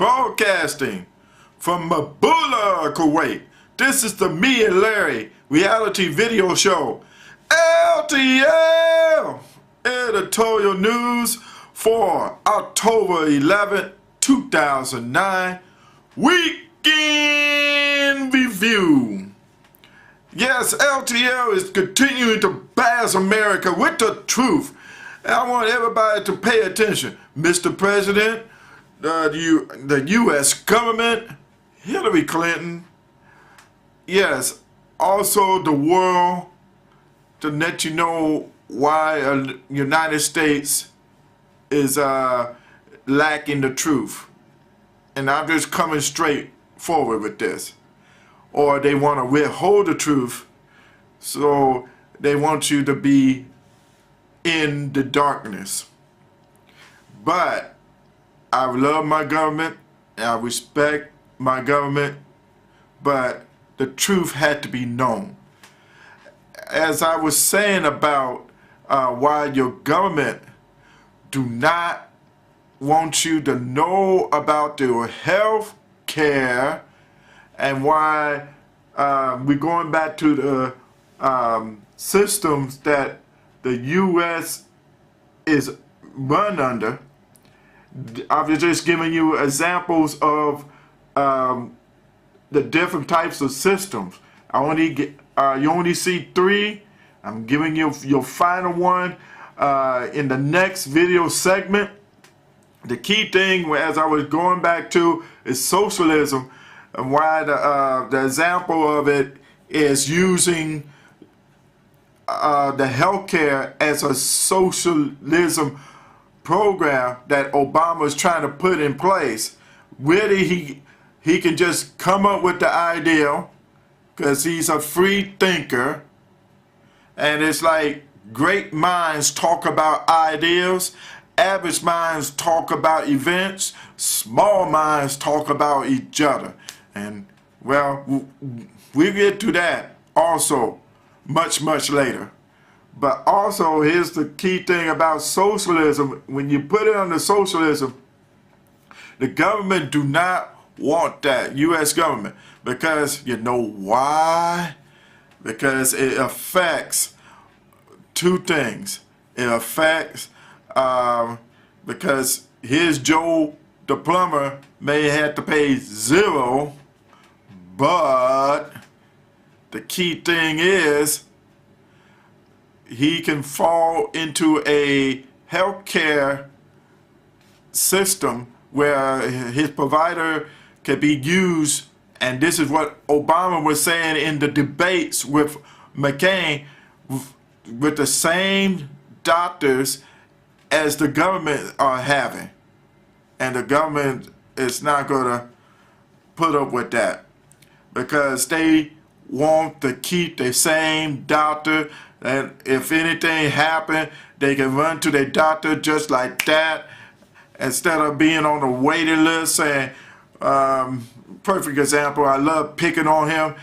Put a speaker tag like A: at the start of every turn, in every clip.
A: Broadcasting from Mabula, Kuwait. This is the Me and Larry reality video show. LTL Editorial News for October 11th, 2009. Weekend Review. Yes, LTL is continuing to bash America with the truth. And I want everybody to pay attention. Mr. President, the U.S. government, Hillary Clinton, yes, also the world, to let you know why the United States is lacking the truth. And I'm just coming straight forward with this. Or they want to withhold the truth, so they want you to be in the darkness. But I love my government, and I respect my government, but the truth had to be known. As I was saying about why your government do not want you to know about your health care, and why we're going back to the systems that the U.S. is run under. I was just giving you examples of the different types of systems. You only see 3. I'm giving you your final one in the next video segment. The key thing, as I was going back to, is socialism, and why the example of it is using the healthcare as a socialism program that Obama is trying to put in place. Really, he can just come up with the idea because he's a free thinker, and it's like great minds talk about ideas, average minds talk about events, small minds talk about each other. And well, we get to that also much later. But also, here's the key thing about socialism. When you put it under socialism, the government do not want that, U.S. government, because you know why? Because it affects 2 things. It affects because here's Joe the plumber may have to pay 0, but the key thing is he can fall into a healthcare system where his provider can be used, and this is what Obama was saying in the debates with McCain, with the same doctors as the government are having. And the government is not going to put up with that, because they want to keep the same doctor, and if anything happened, they can run to their doctor just like that, instead of being on the waiting list. And perfect example, I love picking on him,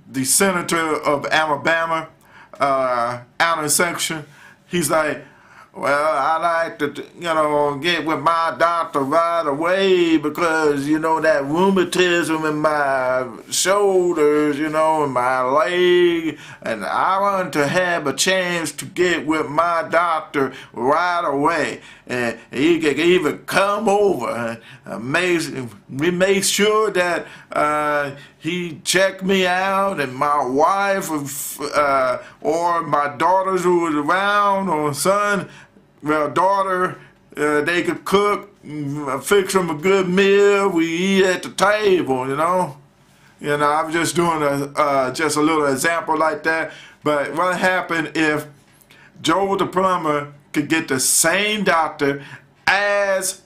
A: the senator of Alabama, Allen Section. He's like, well, I like to, get with my doctor right away because, that rheumatism in my shoulders, in my leg, and I want to have a chance to get with my doctor right away. And he can even come over and make sure that he checked me out, and my wife or my daughters who was around, or son, daughter, they could cook, fix them a good meal, we eat at the table, I'm just doing just a little example like that. But what happened if Joe the plumber could get the same doctor as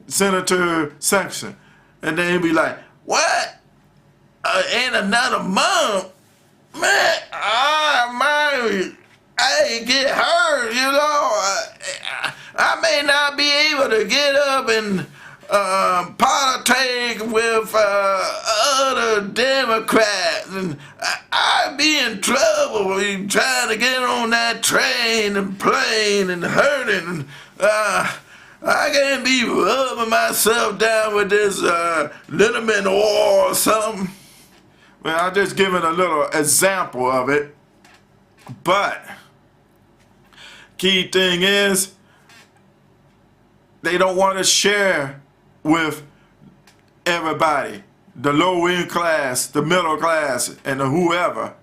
A: Senator Saxon, and then he'd be like, what? In another month? Man, I get hurt, I may not be able to get up and partake with other Democrats, and I'd be in trouble trying to get on that train and plane and hurting. I can't be rubbing myself down with this liniment oil or something. Well, I'm just giving a little example of it. But key thing is, they don't want to share with everybody, the low-end class, the middle class, and the whoever.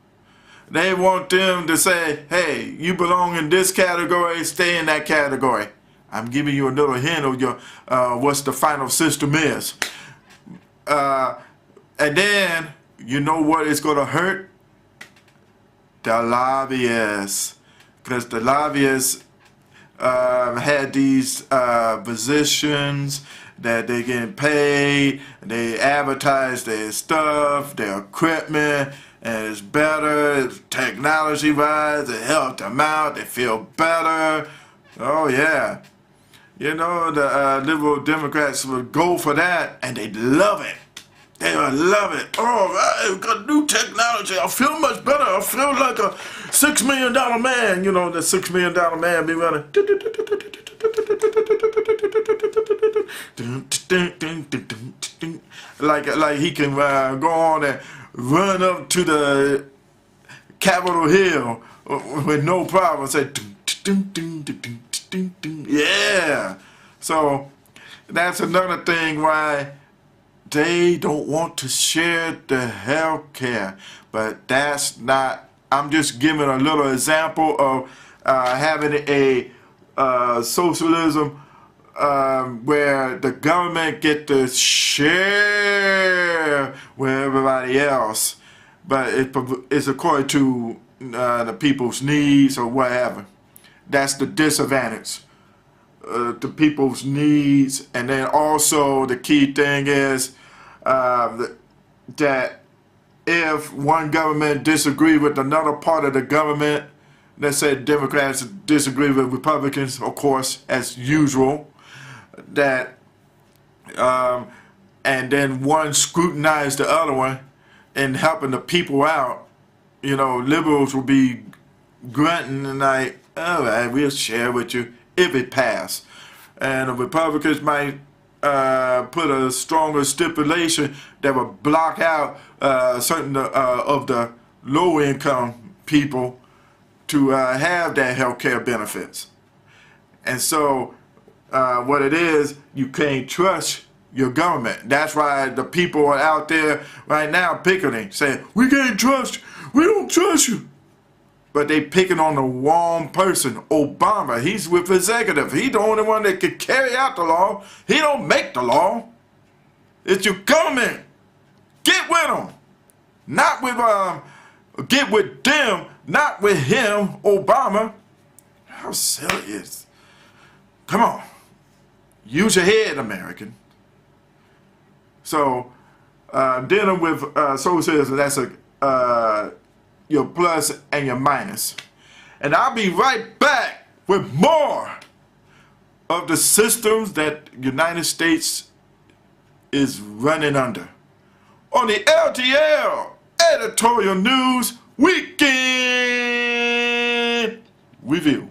A: They want them to say, hey, you belong in this category, stay in that category. I'm giving you a little hint of your what's the final system is. And then, you know what is going to hurt? The lobbyists. Because the lobbyists had these positions that they getting paid, they advertise their stuff, their equipment, and it's better, technology-wise, it helped them out, they feel better. Oh yeah. You know, the liberal Democrats would go for that, and they'd love it. They would love it. Oh, I've got new technology. I feel much better. I feel like a $6 million man. You know, the $6 million man be running. Like he can go on and run up to the Capitol Hill with no problem. Say, yeah. So that's another thing why they don't want to share the health care. But that's not, I'm just giving a little example of having a socialism where the government get to share with everybody else, but it's according to the people's needs or whatever. That's the disadvantage. The people's needs, and then also the key thing is that if one government disagree with another part of the government, let's say Democrats disagree with Republicans, of course, as usual, that and then one scrutinize the other one and helping the people out, you know, liberals will be grunting and like, all right, we'll share with you if it passed. And the Republicans might put a stronger stipulation that would block out certain of the low-income people to have their health care benefits. And so what it is, you can't trust your government. That's why the people are out there right now picketing, saying, we can't trust you, we don't trust you. But they picking on the wrong person. Obama, he's with executive. He's the only one that can carry out the law. He don't make the law. It's your government. Get with them. Not with, get with them, not with him, Obama. How silly is. Come on. Use your head, American. So, dealing with socialism, that's your plus and your minus. And I'll be right back with more of the systems that the United States is running under on the LTL Editorial News Weekend Review.